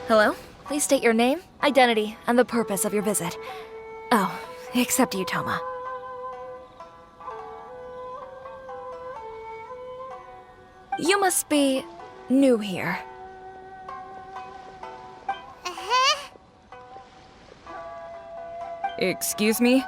Hello? Please state your name, identity, and the purpose of your visit. Oh, except you, Toma. You must be new here. Excuse me?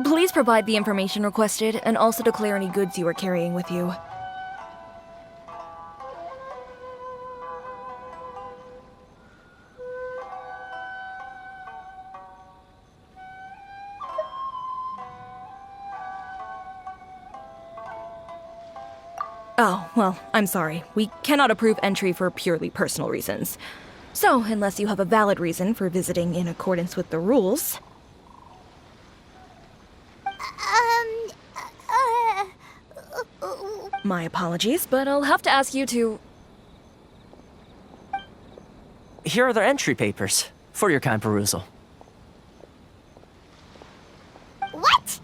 Please provide the information requested and also declare any goods you are carrying with you. Oh, well, I'm sorry. We cannot approve entry for purely personal reasons. So, unless you have a valid reason for visiting in accordance with the rules... My apologies, but I'll have to ask you to... Here are the entry papers, for your kind perusal. What?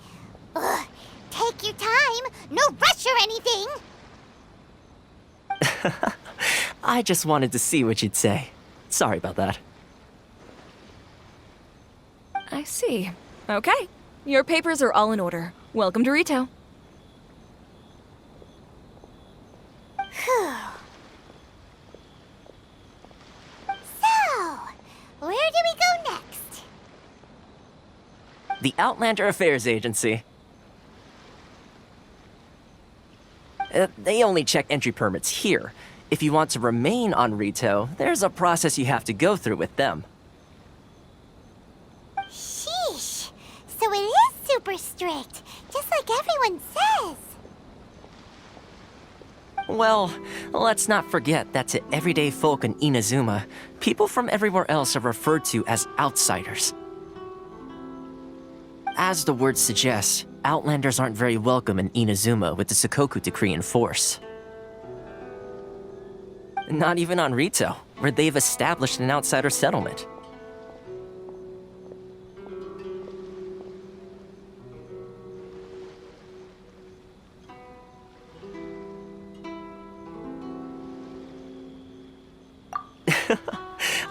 Ugh, take your time. No rush or anything. I just wanted to see what you'd say. Sorry about that. I see. Okay. Your papers are all in order. Welcome to Rito. So, where do we go next? The Outlander Affairs Agency. They only check entry permits here. If you want to remain on Rito, there's a process you have to go through with them. Sheesh. So it is super strict, just like everyone says. Well, let's not forget that to everyday folk in Inazuma, people from everywhere else are referred to as outsiders. As the word suggests, Outlanders aren't very welcome in Inazuma with the Sakoku Decree in force. Not even on Rito, where they've established an outsider settlement.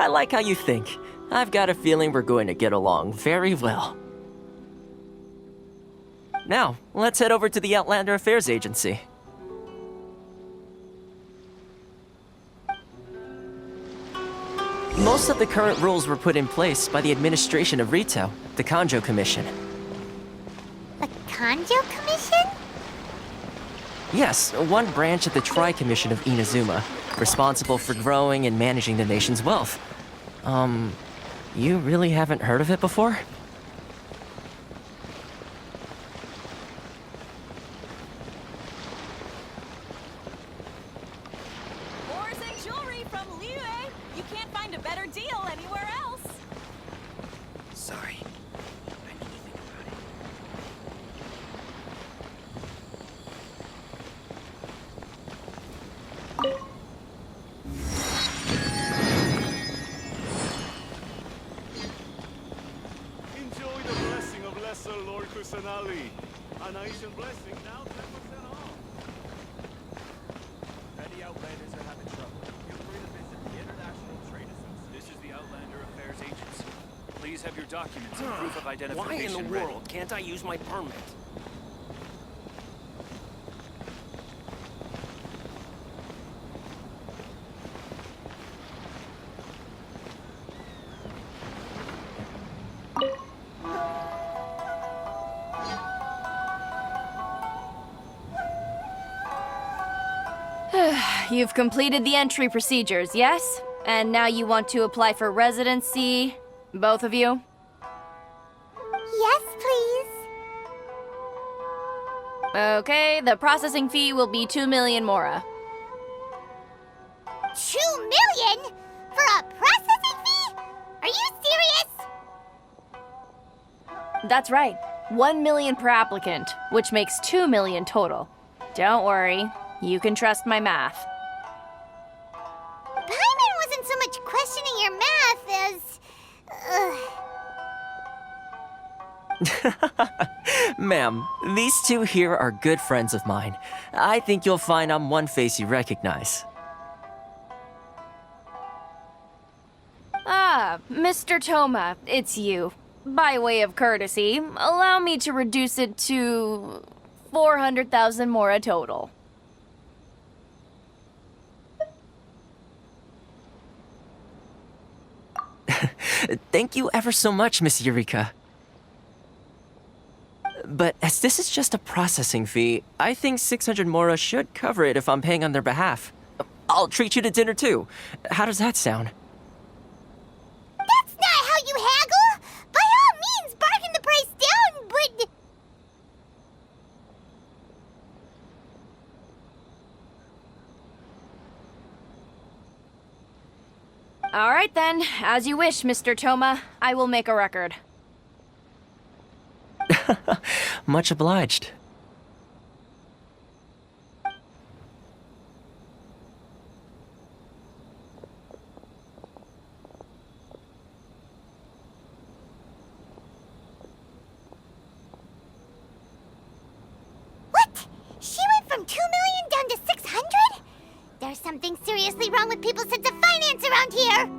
I like how you think. I've got a feeling we're going to get along very well. Now, let's head over to the Outlander Affairs Agency. Most of the current rules were put in place by the administration of Rito, the Kanjo Commission. The Kanjo Commission? Yes, one branch of the Tri-Commission of Inazuma, responsible for growing and managing the nation's wealth. You really haven't heard of it before? Ores and jewelry from Liu. You can't find a better deal anywhere else. Sorry. I need to think about it. Enjoy the blessing of Lesser Lord Kusanali. An Aishan blessing now 10% off. Many Outlanders are having trouble. Feel free to visit the International Trade Association. This is the Outlander Affairs Agency. Please have your documents and proof of identification Why in the ready. world can't I use my permit? You've completed the entry procedures, yes? And now you want to apply for residency? Both of you? Yes, please. Okay, the processing fee will be 2 million mora. 2 million? For a processing fee? Are you serious? That's right. 1 million per applicant, which makes 2 million total. Don't worry, you can trust my math. Paimon wasn't so much questioning your math as... Ma'am, these two here are good friends of mine. I think you'll find I'm one face you recognize. Mr. Toma, it's you. By way of courtesy, allow me to reduce it to 400,000 mora total. Thank you ever so much, Miss Eureka. But as this is just a processing fee, I think 600 mora should cover it if I'm paying on their behalf. I'll treat you to dinner too. How does that sound? That's not how you haggle! By all means, bargain the price down, but... All right then, as you wish, Mr. Toma. I will make a record. Much obliged. What? She went from 2 million down to 600? There's something seriously wrong with people's sense of finance around here!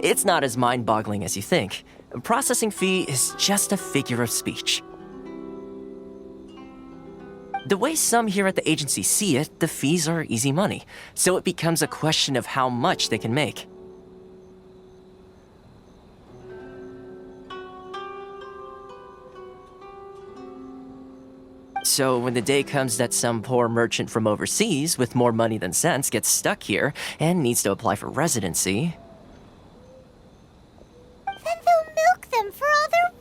It's not as mind-boggling as you think. A processing fee is just a figure of speech. The way some here at the agency see it, the fees are easy money, so it becomes a question of how much they can make. So when the day comes that some poor merchant from overseas with more money than sense gets stuck here and needs to apply for residency, Then they'll milk them for all they're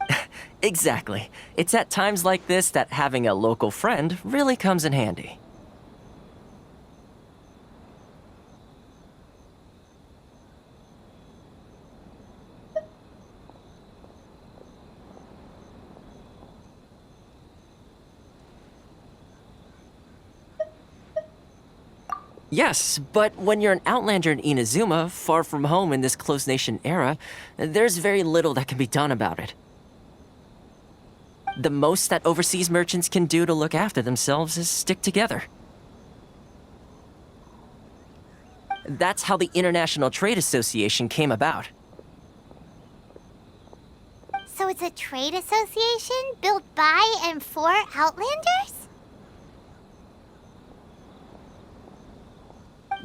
worth! exactly. It's at times like this that having a local friend really comes in handy. Yes, but when you're an outlander in Inazuma, far from home in this closed nation era, there's very little that can be done about it. The most that overseas merchants can do to look after themselves is stick together. That's how the International Trade Association came about. So it's a trade association built by and for Outlanders?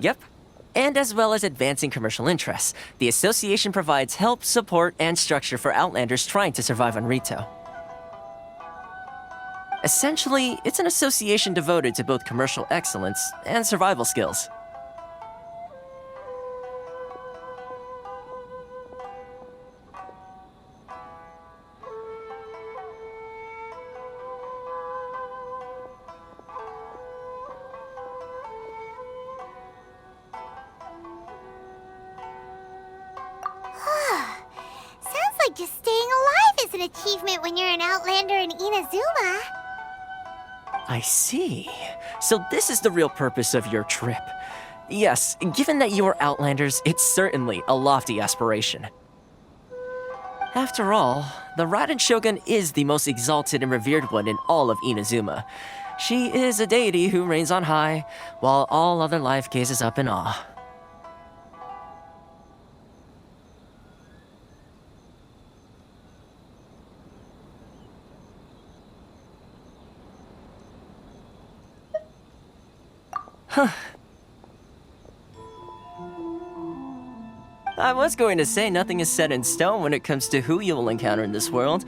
Yep. And as well as advancing commercial interests, the association provides help, support, and structure for Outlanders trying to survive on Rito. Essentially, it's an association devoted to both commercial excellence and survival skills. Sounds like just staying alive is an achievement when you're an Outlander in Inazuma. I see. So this is the real purpose of your trip. Yes, given that you are Outlanders, it's certainly a lofty aspiration. After all, the Raiden Shogun is the most exalted and revered one in all of Inazuma. She is a deity who reigns on high, while all other life gazes up in awe. I was going to say nothing is set in stone when it comes to who you will encounter in this world.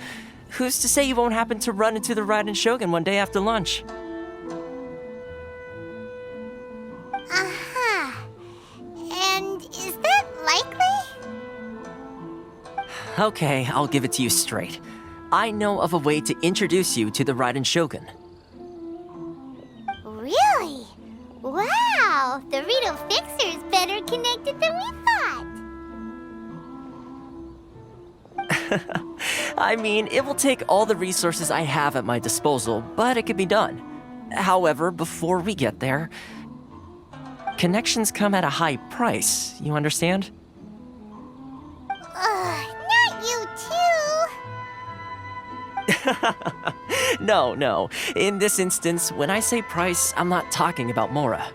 Who's to say you won't happen to run into the Raiden Shogun one day after lunch? Uh-huh. And is that likely? Okay, I'll give it to you straight. I know of a way to introduce you to the Raiden Shogun. Really? Wow! The Rito Fixer's better connected than we thought! I mean, it will take all the resources I have at my disposal, but it could be done. However, before we get there, connections come at a high price, you understand? Not you too. No. In this instance, when I say price, I'm not talking about Mora.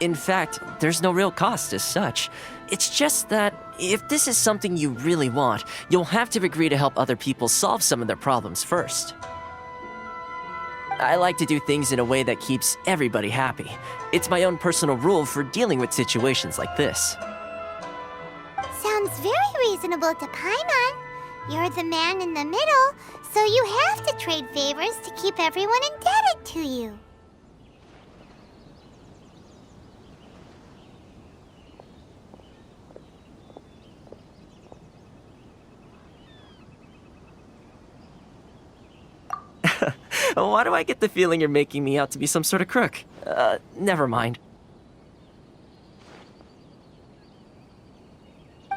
In fact, there's no real cost as such. It's just that if this is something you really want, you'll have to agree to help other people solve some of their problems first. I like to do things in a way that keeps everybody happy. It's my own personal rule for dealing with situations like this. Sounds very reasonable to Paimon. You're the man in the middle, so you have to trade favors to keep everyone indebted to you. Why do I get the feeling you're making me out to be some sort of crook? Never mind.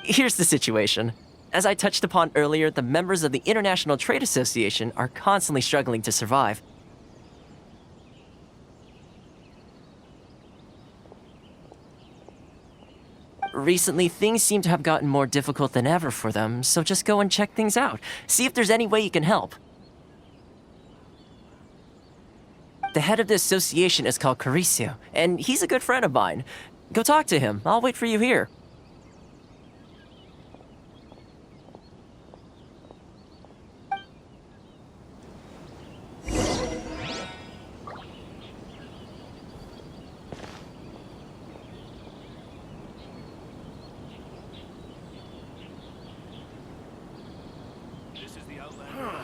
Here's the situation. As I touched upon earlier, the members of the International Trade Association are constantly struggling to survive. Recently, things seem to have gotten more difficult than ever for them, so just go and check things out. See if there's any way you can help. The head of the association is called Caricio, and he's a good friend of mine. Go talk to him. I'll wait for you here. This is the Outlander